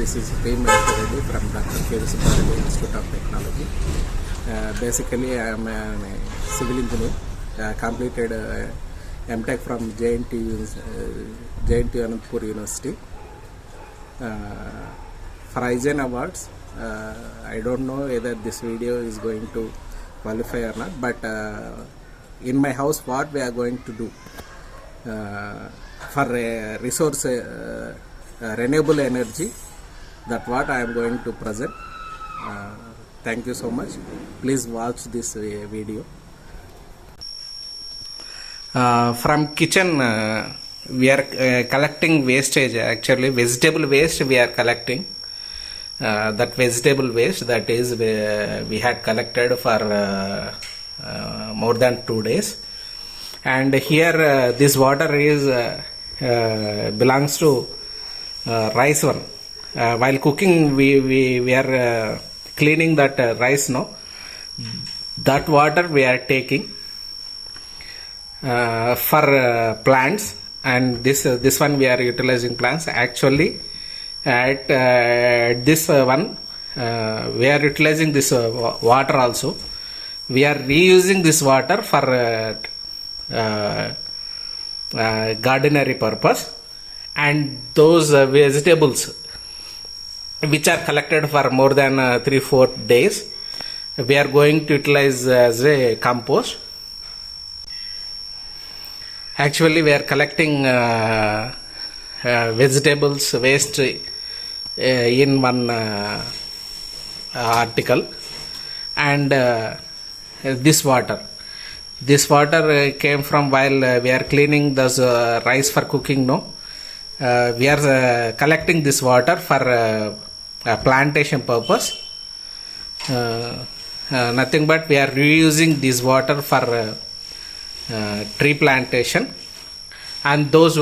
This is P. Reddy from Dr. K. Subbareddy Institute of Technology. Basically, I am a civil engineer. Completed MTech from JNTU Anantapur University. For Eisen Awards, I don't know whether this video is going to qualify or not, but in my house, what we are going to do for resource renewable energy, that what I am going to present. Thank you so much. Please watch this video. From kitchen, we are collecting wastage. Actually, vegetable waste we are collecting. That vegetable waste, that is, we had collected for more than 2 days. And here this water is belongs to rice one. While cooking, we are cleaning that rice now. That water we are taking for plants, and this one we are utilizing plants. Actually, at this one we are utilizing this water also. We are reusing this water for gardenery purpose, and those vegetables which are collected for more than 3-4 days, we are going to utilize as a compost. Actually, we are collecting vegetables waste in one article, and this water came from while we are cleaning those rice for cooking. No, we are collecting this water for plantation purpose. Nothing but we are reusing this water for tree plantation, and those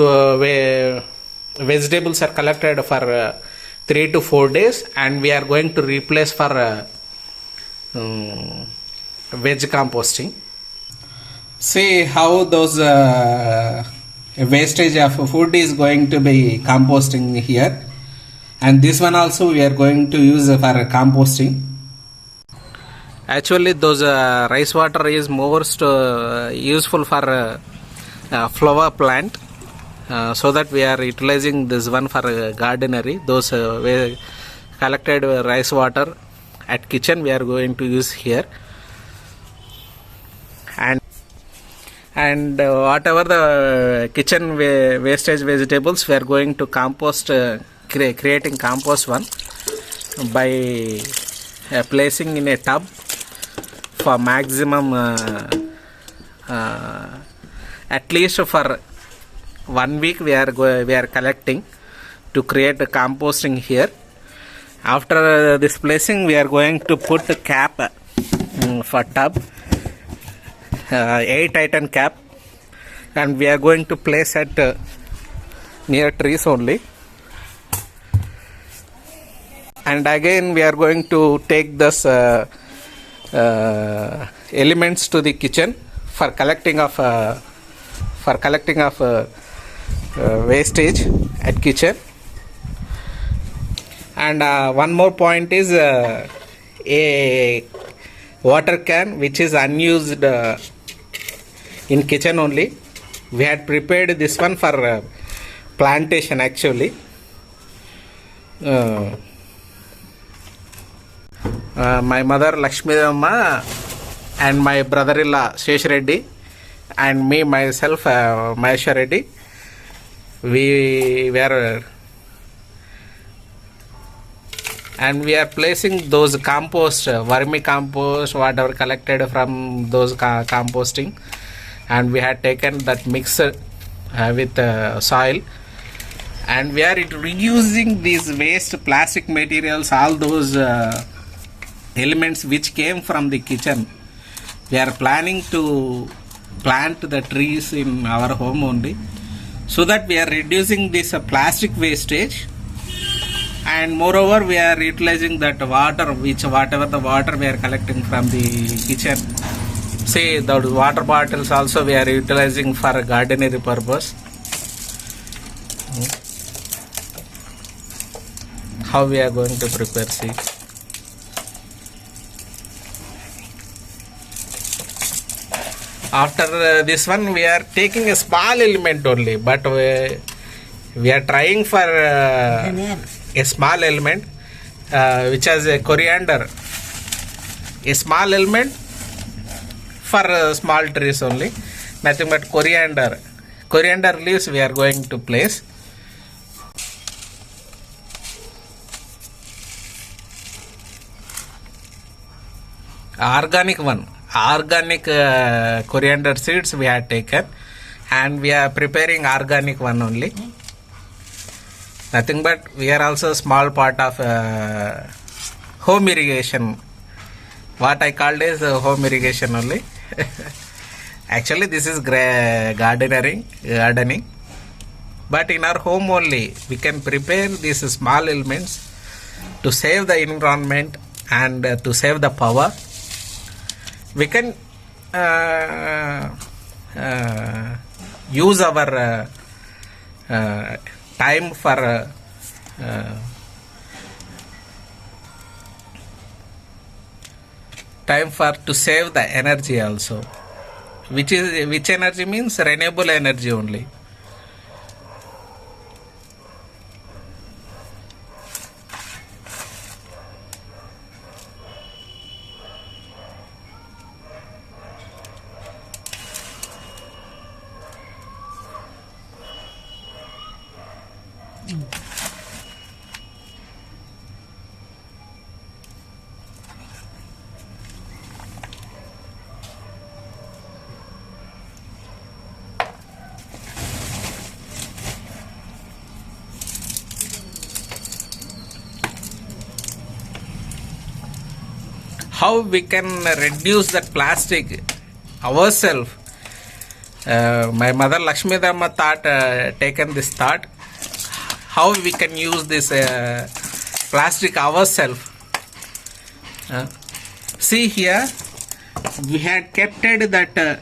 vegetables are collected for 3 to 4 days, and we are going to replace for veg composting. See how those wastage of food is going to be composting here, and this one also we are going to use for composting. Actually, those rice water is most useful for flower plant, so that we are utilizing this one for gardenery. Those collected rice water at kitchen we are going to use here, and whatever the kitchen wastage vegetables we are going to compost, creating compost one by placing in a tub for maximum at least for 1 week we are collecting to create a composting here. After this placing, we are going to put a cap for tub, 8 titan cap, and we are going to place at near trees only. And again we are going to take this elements to the kitchen for collecting of wastage at kitchen. And one more point is a water can which is unused in kitchen only. We had prepared this one for plantation actually. My mother Lakshmi Amma and my brother-in-law Shesh Reddy and me myself Mahesha Reddy, we were and we are placing those compost, vermi compost, whatever collected from those composting, and we had taken that mix with soil, and we are reusing these waste plastic materials, all those elements which came from the kitchen. We are planning to plant the trees in our home only, so that we are reducing this plastic wastage, and moreover we are utilizing that water, whatever the water we are collecting from the kitchen. Say the water bottles also we are utilizing for gardenery purpose. how we are going to prepare, see. After this one, we are taking a small element only, but we are trying for a small element, which has a coriander. A small element for small trees only, nothing but coriander. Coriander leaves we are going to place. Organic one, organic coriander seeds we have taken, and we are preparing organic one only. Nothing but we are also small part of home irrigation. What I called is home irrigation only. Actually, this is gardening. But in our home only, we can prepare these small elements to save the environment and to save the power. We can use our time for to save the energy also, which energy means renewable energy only. How we can reduce that plastic ourselves? My mother Lakshmi Dhamma taken this thought. How we can use this plastic ourselves? See here, we had kept that.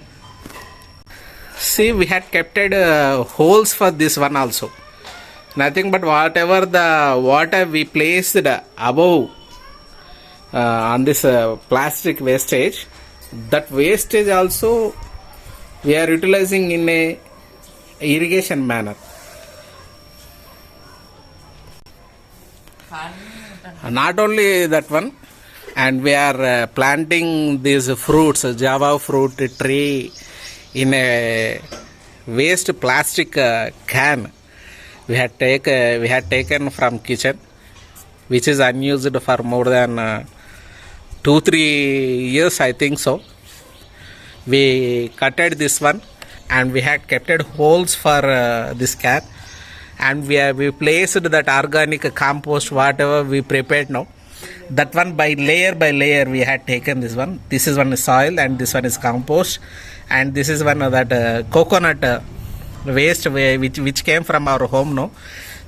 See, we had kept holes for this one also. Nothing but whatever the water we placed above on this plastic wastage, that wastage also we are utilizing in a irrigation manner. Not only that one, and we are planting these fruits, Java fruit tree, in a waste plastic can we had taken from kitchen, which is unused for more than 2-3 years, I think so. We cutted this one and we had kept holes for this can, and we placed that organic compost whatever we prepared now. That one by layer we had taken this one. This is one is soil and this one is compost, and this is one of that coconut waste which came from our home now.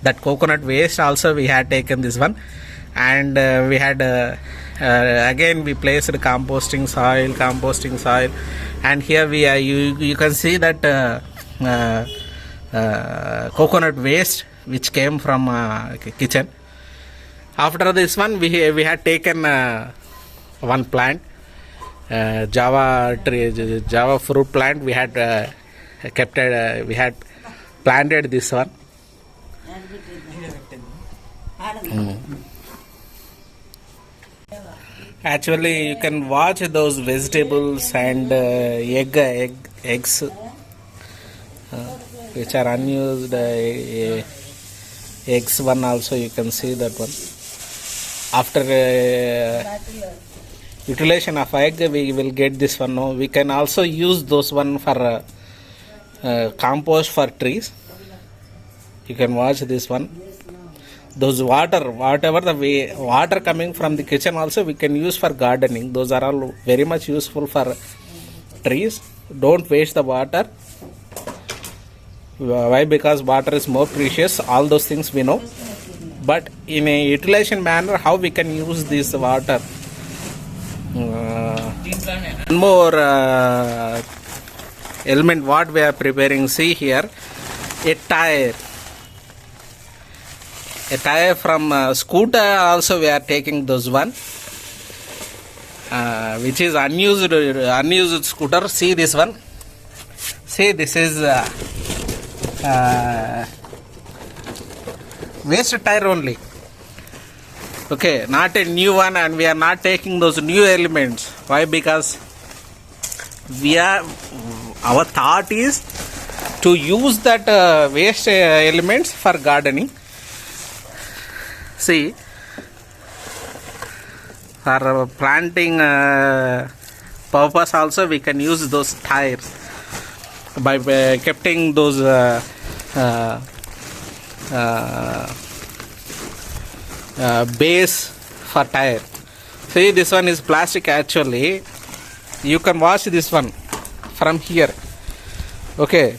That coconut waste also we had taken this one, and we had again we placed composting soil, and here we are you can see that coconut waste which came from kitchen. After this one we had taken one plant, Java fruit plant. We had we had planted this one. Actually, you can watch those vegetables and eggs which are unused. Eggs one also you can see that one. After utilization of egg, we will get this one. No, we can also use those one for compost for trees. You can watch this one. Those whatever the water coming from the kitchen also we can use for gardening. Those are all very much useful for trees. Don't waste the water. Why? Because water is more precious. All those things we know. But in a utilization manner, how we can use this water? One more element what we are preparing. See here, a tire. a tire from scooter also we are taking those one, which is unused scooter. See this one. See, this is waste tire only. Okay, not a new one, and we are not taking those new elements. Why? Because our thought is to use that waste elements for gardening. See, for planting purpose also we can use those tires by keeping those base for tire. See, this one is plastic actually. You can wash this one from here. Okay,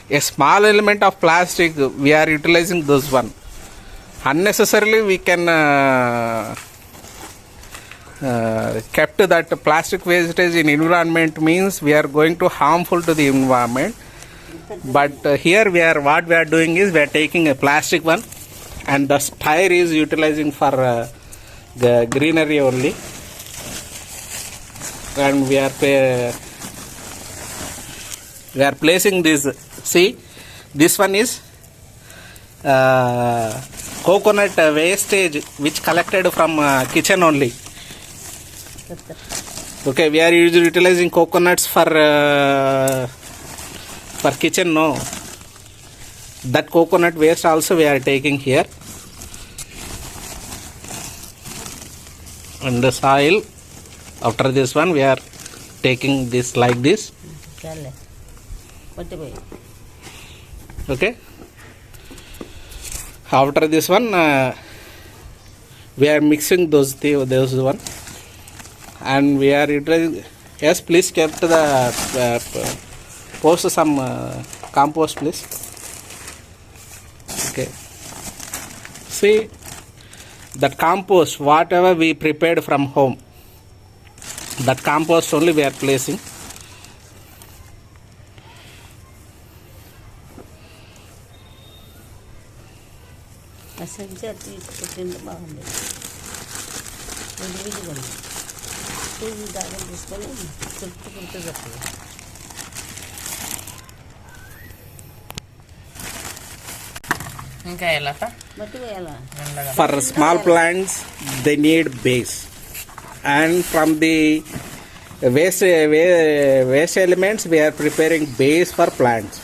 a small element of plastic we are utilizing this one. Unnecessarily we can kept that plastic wastage in environment means we are going to harmful to the environment. But here what we are doing is we are taking a plastic one, and the tire is utilizing for the greenery only, and we are placing this. See, this one is coconut wastage which collected from kitchen only. Okay, we are utilizing coconuts for kitchen. No, that coconut waste also we are taking here, and the soil. After this one, we are taking this like this. Okay. After this one, we are mixing those one, and we are utilizing. Yes, please keep the post some compost, please. Okay. See, that compost, whatever we prepared from home, that compost only we are placing. For small plants, they need base, and from the waste elements, we are preparing base for plants.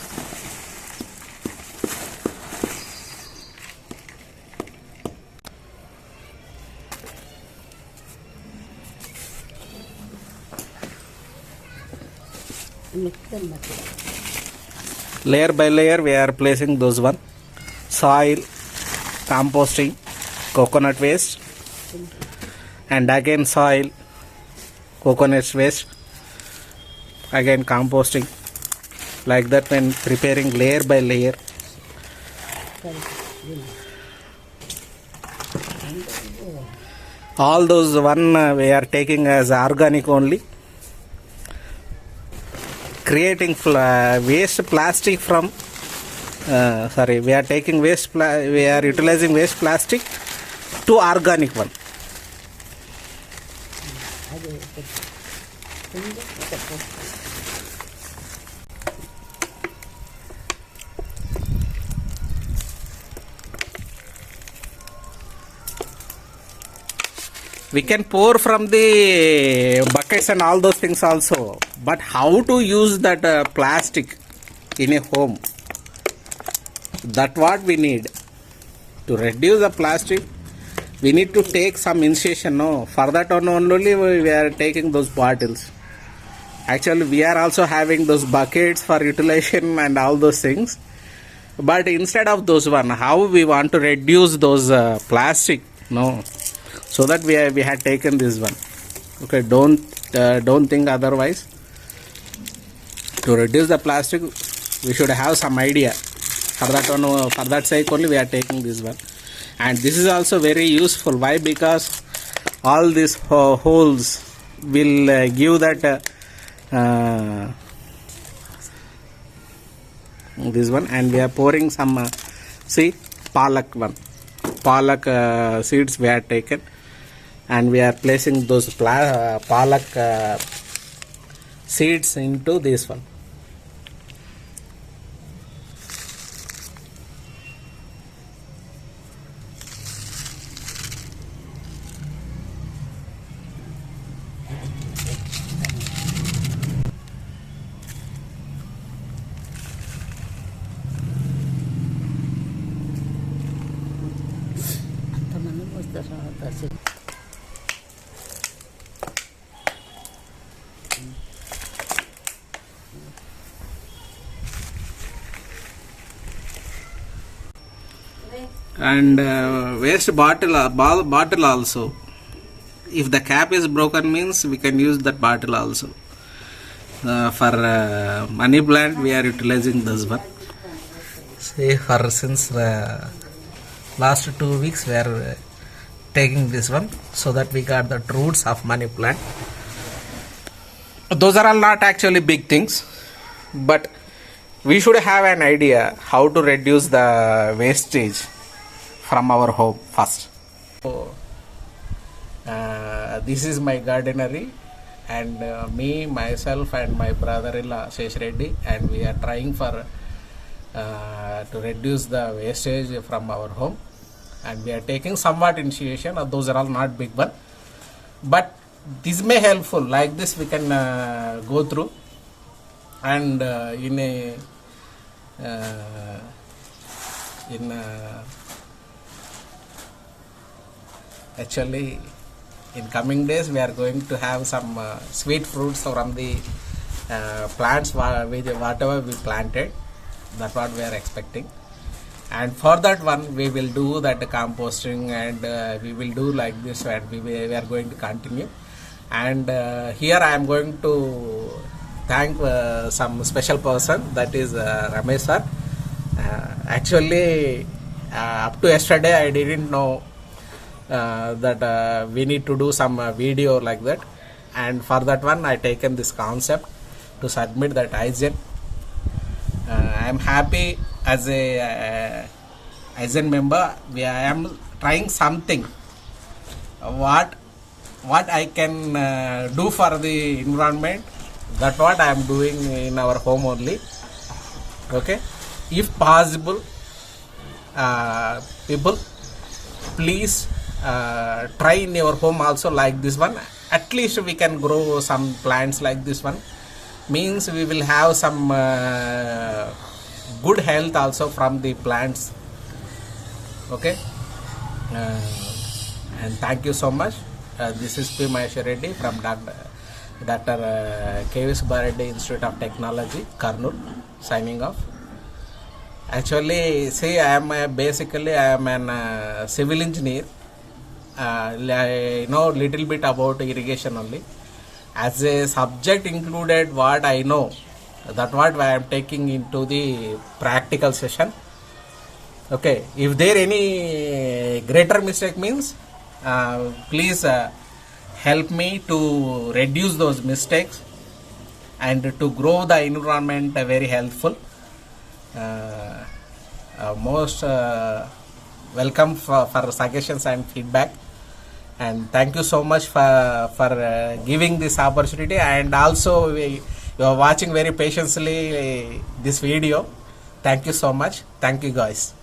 Layer by layer, we are placing those one: soil, composting, coconut waste, and again soil, coconut waste, again composting. Like that, when preparing layer by layer. All those one we are taking as organic only. Creating waste plastic from we are taking we are utilizing waste plastic to organic one. We can pour from the buckets and all those things also, but how to use that plastic in a home, that what we need. To reduce the plastic, we need to take some initiation. No, for that only we are taking those bottles. Actually, we are also having those buckets for utilization and all those things, but instead of those one, how we want to reduce those plastic? No, so that we had taken this one. Okay, don't think otherwise. To reduce the plastic, we should have some idea. For that sake only we are taking this one, and this is also very useful. Why? Because all these holes will give that this one, and we are pouring some. See, palak one. Palak seeds we have taken, and we are placing those palak seeds into this one. And waste bottle also, if the cap is broken means we can use that bottle also. For money plant we are utilizing this one. See, for since last 2 weeks we are taking this one, so that we got the roots of money plant. Those are all not actually big things, but we should have an idea how to reduce the wastage from our home first. So, this is my gardenery, and me, myself and my brother-in-law Shesh Reddy, and we are trying for to reduce the wastage from our home, and we are taking somewhat initiation. Those are all not big one, but this may helpful. Like this we can go through, and actually in coming days we are going to have some sweet fruits from the plants whatever we planted. That's what we are expecting, and for that one we will do that composting, and we will do like this, and we are going to continue. And here I am going to thank some special person, that is Ramesh sir. Actually up to yesterday I didn't know that we need to do some video like that, and for that one I taken this concept to submit that IGEN. I am happy as a IGEN member. I am trying something what I can do for the environment. That's what I am doing in our home only. Okay, if possible, people, please try in your home also like this one. At least we can grow some plants like this one, means we will have some good health also from the plants. Okay, and thank you so much. This is P. Mahesh Reddy from Dr. K.V. Subbareddy Institute of Technology, Kurnool, signing off. Actually, see, I am an civil engineer. I know little bit about irrigation only. As a subject included what I know, that what I am taking into the practical session. Okay, if there any greater mistake means, please help me to reduce those mistakes and to grow the environment very helpful. Most welcome for suggestions and feedback, and thank you so much for giving this opportunity, and also you are watching very patiently this video. Thank you so much. Thank you guys.